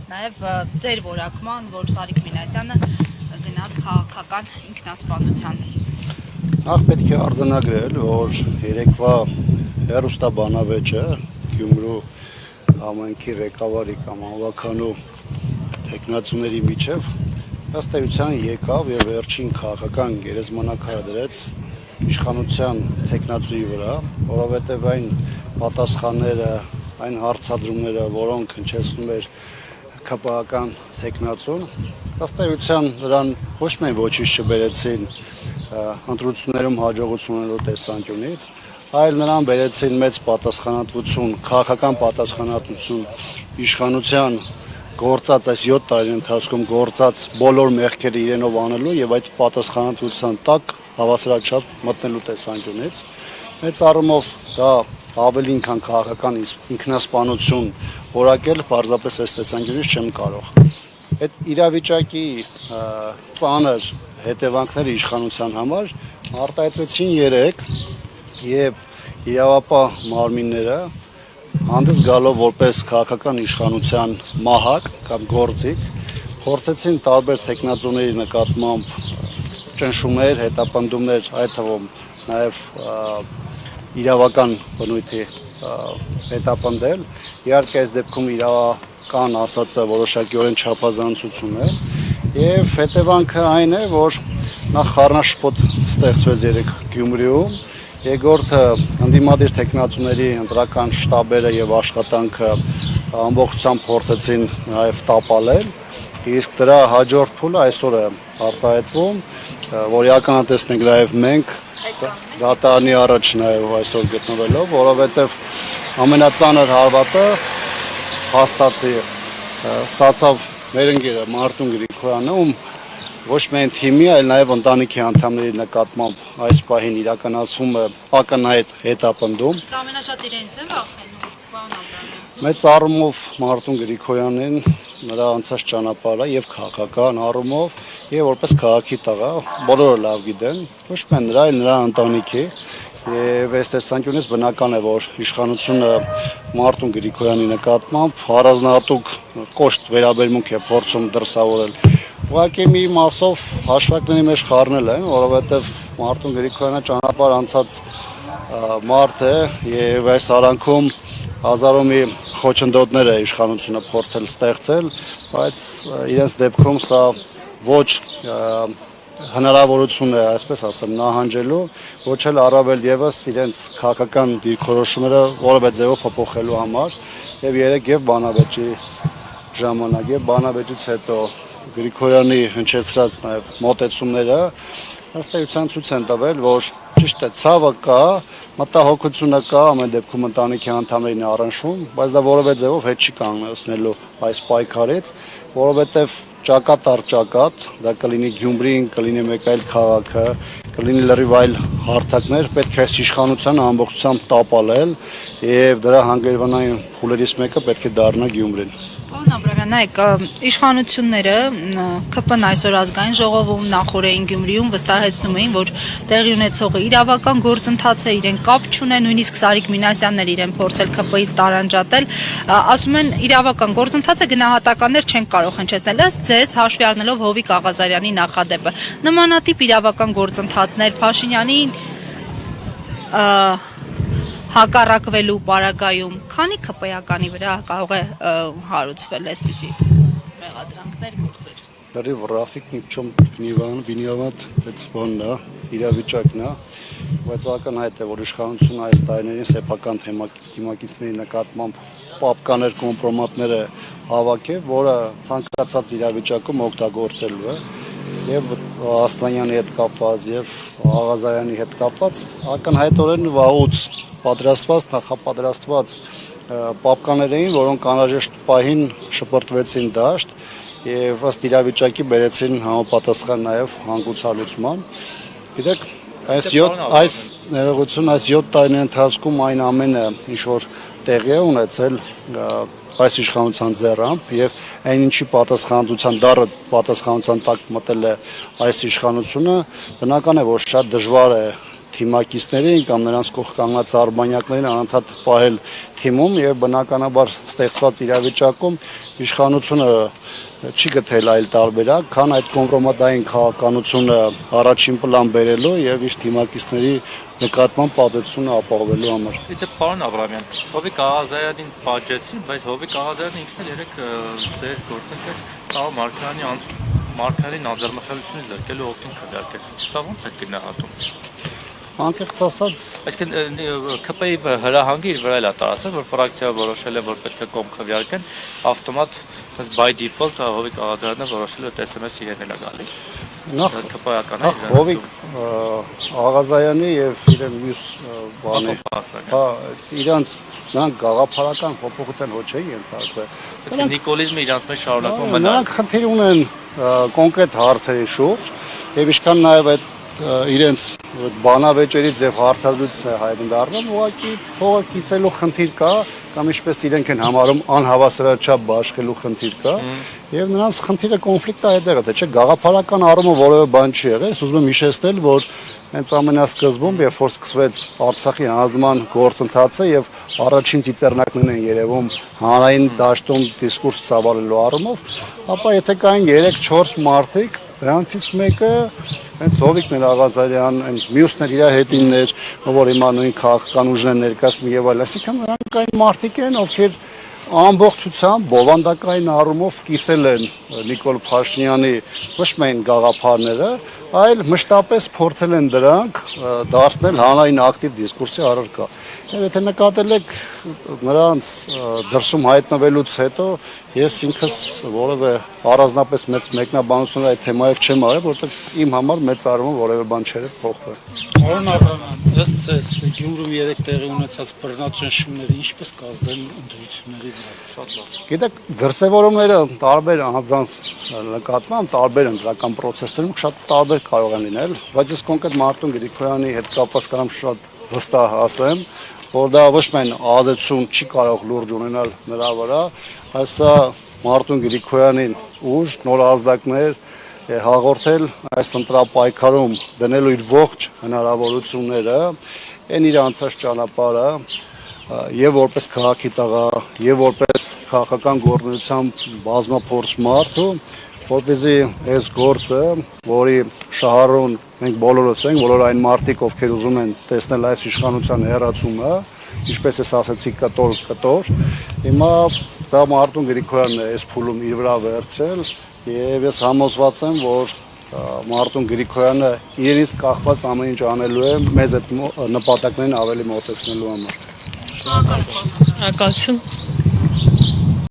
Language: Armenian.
նաև ձեր որակման, որ Սարիկ Մինասյանը գնաց քաղաքական ինքնասպանության։ Նախ պետք է արձանագրել, որ երեկվա հեռուստաբանավեճը Գյումրու համայնքի ղեկավարի կամ անվականու թեկնածուների միջև ըստ էության եկավ եւ վերջին քաղաքական գերեզմանակարը դրեց իշխանության թեկնածուի վրա, որովհետեւ այն պատասխանները, այն հարցադրումները, որոնք հնչեցնում էր ԿՊԱ-ական թեկնածուն, ըստ էության նրան ոչ միայն ոչինչ չբերեցին ընտրություններում հաջողություն ունենալու տեսանկյունից, այլ նրան բերեցին մեծ պատասխանատվություն, քաղաքական պատասխանատվություն իշխանության գործած այս 7 տարի ընթացքում գործած բոլոր մեղքերը իրենով անելու եւ այդ պատասխանատվության տակ հավասարաչափ մտնելու տեսանկյունից մեծ առումով դա ավելին քան քաղաքական ինքնասպանություն որակել պարզապես այս տեսանկյունից չեմ կարող։ Այդ իրավիճակի ծանր հետևանքները իշխանության համար արտահայտվեցին 3 եւ իրավապահ մարմինները հանդես գալով որպես քաղաքական իշխանության մահակ կամ գործիք փորձեցին տարբեր տեխնազոների նկատմամբ ճնշումներ, հետապնդումներ, այդ թվում նաև իրավական բնույթի հետապնդել։ Իհարկե այս դեպքում իրավական ասածը որոշակիորեն չափազանցություն է եւ հետևանքը այն է, որ նախ խառնաշփոթ ստեղծվեց երեք Գյումրիում, երկրորդը ընդդիմադիր տեխնացուների ընտրական շտաբերը եւ աշխատանքը ամբողջությամբ փորձեցին նաեւ տապալել, իսկ դրա հաջորդ փուլը այսօր է արտահայտվում, որ իրականատեսն ենք նաեւ մենք դատարանի առաջ նաեւ այսօր գտնվելով, որովհետեւ ամենածանր հարվածը հաստատի ստացավ մեր ընկերը Մարտուն Գրիգորյանը, ում ոչ միայն թիմի, այլ նաև ընտանիքի անդամների նկատմամբ այս պահին իրականացվում է ակնհայտ հետապնդում։ Ամենաշատ իրենց են վախենում, պարոն Աբրահամյան։ Մեծ առումով Մարտուն Գրիգորյանին նրա անցած ճանապարհը եւ քաղաքական առումով եւ որպես քաղաքի տղա բոլորը լավ գիտեն, ոչ միայն նրա, այլ նրա ընտանիքի եւ այս տեսանկյունից բնական է, որ իշխանությունը Մարտուն Գրիգորյանի նկատմամբ առանձնահատուկ կոշտ վերաբերմունք է փորձում դրսևորել։ Ուղղակի մի մասով հաշվարկների մեջ խառնել են, որովհետև Մարտուն Գրիգորյանը ճանապարհ անցած մարդ է եւ այս արանքում հազարով մի խոչընդոտներ է իշխանությունը փորձել ստեղծել, բայց իրենց դեպքում սա ոչ հնարավորություն է, այսպես ասեմ, նահանջելու, ոչ էլ առավել եւս իրենց քաղաքական դիրքորոշումները որևէ ձևով փոփոխելու համար եւ երեք եւ բանավեճի ժամանակ եւ բանավեճից հետո Գրիգորյանի հնչեցրած նաև մոտեցումները ըստ էության ցույց են տվել, որ ճիշտ է, ցավը կա, մտահոգությունը կա, ամեն դեպքում ընտանիքի անդամներին է առնշում, բայց դա որևէ ձևով հետ չի կանգնեցնելու այս պայքարից, որովհետև ճակատ առ ճակատ, դա կլինի Գյումրին, կլինի մեկ այլ քաղաքը, կլինի լրիվ այլ հարթակներ, պետք է այս իշխանությանը ամբողջությամբ տապալել եւ դրա հանգրվանային փուլերից մեկը պետք է դառնա Գյումրին։ Պարոն Աբրահամյան, նայեք, իշխանությունները ԿՊ-ն այսօր ազգային ժողովում նախորդին Գյումրիում վստահեցնում էին, որ տեղի ունեցողը իրավական գործընթաց է, իրեն կապ չունեն, նույնիսկ Սարիկ Մինասյանն էր իրեն փորձել ԿՊ-ից տարանջատել, ասում են իրավական գործընթացը գնահատականներ չեն կարող հնչեցնել, ըստ ձեզ հաշվի առնելով Հովիկ Աղազարյանի նախադեպը։ Նմանատիպ իրավական գործընթացներ Փաշինյանի հակառակվելու պարագայում քանի ԿՊ-ականի վրա կարող է հարուցվել այսպիսի մեղադրանքներ, գործեր։ Լրիվ Ռաֆիկ ни в чем не виноват, այդ բանն է, իրավիճակն է, բայց ակնհայտ է, որ իշխանությունը այս տարիներին սեփական թեմակիցների նկատմամբ պապկաներ, կոմպրոմատներ է հավաքել, որը ցանկացած իրավիճակում օգտագործելու է եւ Ասլանյանի հետ կապված եւ Աղազարյանի հետ կապված ակնհայտորեն վաղուց պատրաստված, նախապատրաստված պապկաներ էին, որոնք անհրաժեշտ պահին շպրտվեցին դաշտ եւ ըստ իրավիճակի բերեցին համապատասխան նաեւ հանգուցալուծման։ Գիտեք, այս ներողություն, այս 7 տարիների ընթացքում այն ամենը, ինչ որ տեղի է ունեցել այս իշխանության ձեռամբ եւ այն ինչի պատասխանատվության դառը պատասխանատվության տակ մտել է այս իշխանությունը, բնական է, որ շատ դժվար է թիմակիցներին կամ նրանց կողք կանգնած արբանյակներին անընդհատ պահել թիմում եւ բնականաբար ստեղծված իրավիճակում իշխանությունը չի գտել այլ տարբերակ, քան այդ կոմպրոմատային քաղաքականությունը առաջին պլան բերելու եւ իր թիմակիցների նկատմամբ պատասխանը ապահովելու համար։ Իսկ պարոն Աբրամյան, Հովիկ Աղազարյանին պատժեցին, բայց Հովիկ Աղազարյանը ինքն էլ երեք ձեր գործընկեր Տաղո Մարգարյանին անձեռնախելությունից զրկելու օգտին քվեարկեց։ Սա ո՞նց է գնահատում։ Անկեղծ ասած, Այսինքն ԿՊ-ի հրահանգը իր վրա էլ է տարածվել, որ ֆրակցիա որոշել է, որ պետք է կողմ քվեարկեն, ավտոմատ by default Հովիկ Աղազարյանը որոշել է SMS իրեն է գալիս։ նախ ԿՊ-ական է։ Հովիկ Աղազարյանի եւ իրեն մյուս բաներ, հա, իրանց նրանք գաղափարական փոփոխության ոչ էին ենթարկվել։ Իսկ նիկոլիզմը իրանց մեջ շարունակում մնալ։ Նրանք խնդիր ունեն կոնկրետ հարցերի շուրջ եւ ինչքան նաեւ այդ իրենց բանավեճերից եւ հարցազրույցից է հայտնի ուղղակի փողը կիսելու խնդիր կա կամ ինչպես իրենք են համարում անհավասարաչափ բաշխելու խնդիր կա եւ նրանց խնդիրը կոնֆլիկտը այդտեղ է թե չէ գաղափարական առումով որևէ բան չի եղել ուզում եմ հիշեցնել որ հենց ամենասկզբում երբ որ սկսվեց Արցախի հանձնման գործընթացը եւ առաջին ծիծեռնակներն են երևում հանրային դաշտում դիսկուրս ծավալելու առումով ապա եթե կային 3-4 մարդիկ Նրանցից մեկը հենց Հովիկն Աղազարյան, մյուսն էլ իր հետիններ, որ հիմա նույն քաղաքական ուժն են ներկայացնում եւ այլն, այսինքն նրանք այն մարդիկ են, ովքեր ամբողջությամբ բովանդակային առումով կիսել են Նիկոլ Փաշինյանի ոչ միայն գաղափարները, այլ մշտապես փորձել են դրանք դարձնել հանրային ակտիվ դիսկուրսի առարկա։ Եվ եթե նկատել եք նրանց դրսում հայտնվելուց հետո ես ինքս որևէ առանձնապես մեծ մեկնաբանություն այդ թեմայով չեմ արել, որովհետև իմ համար մեծ առումով որևէ բան չէր փոխվել։ Պարոն Աբրամյան, ըստ ձեզ Գյումրում 3 տեղի ունեցած բռնաճնշումները ինչպես կազդեն ընտրությունների վրա։ Գիտեք, դրսևորումները տարբեր անձանց նկատմամբ տարբեր ընտրական process-ներում շատ տարբեր կարող են լինել, բայց ես կոնկրետ Մարտուն Գրիգորյանի հետ կապված կարամ շատ վստահ ասեմ, որ դա ոչ միայն ազդեցություն չի կարող լուրջ ունենալ նրա վրա, այլ սա Մարտուն Գրիգորյանին ուժ, նոր ազդակներ հաղորդել այս ընտրապայքարում դնելու իր ողջ հնարավորությունները, այն իր անցած ճանապարհը եւ որպես քաղաքի տղա, եւ որպես քաղաքական գործունեությամբ բազմափորձ մարդ, որպեսզի այս գործը, որի շահառուն մենք բոլորս ենք, բոլոր այն մարդիկ, ովքեր ուզում են տեսնել այս իշխանության հեռացումը, ինչպես ես ասացի, կտոր, հիմա դա Մարտուն Գրիգորյանն է այս փուլում իր վրա վերցրել եւ ես համոզված եմ, որ Մարտուն Գրիգորյանը իրենից կախված ամեն ինչ անելու է մեզ այդ նպատակներին ավելի մոտեցնելու համար։ Շնորհակալություն։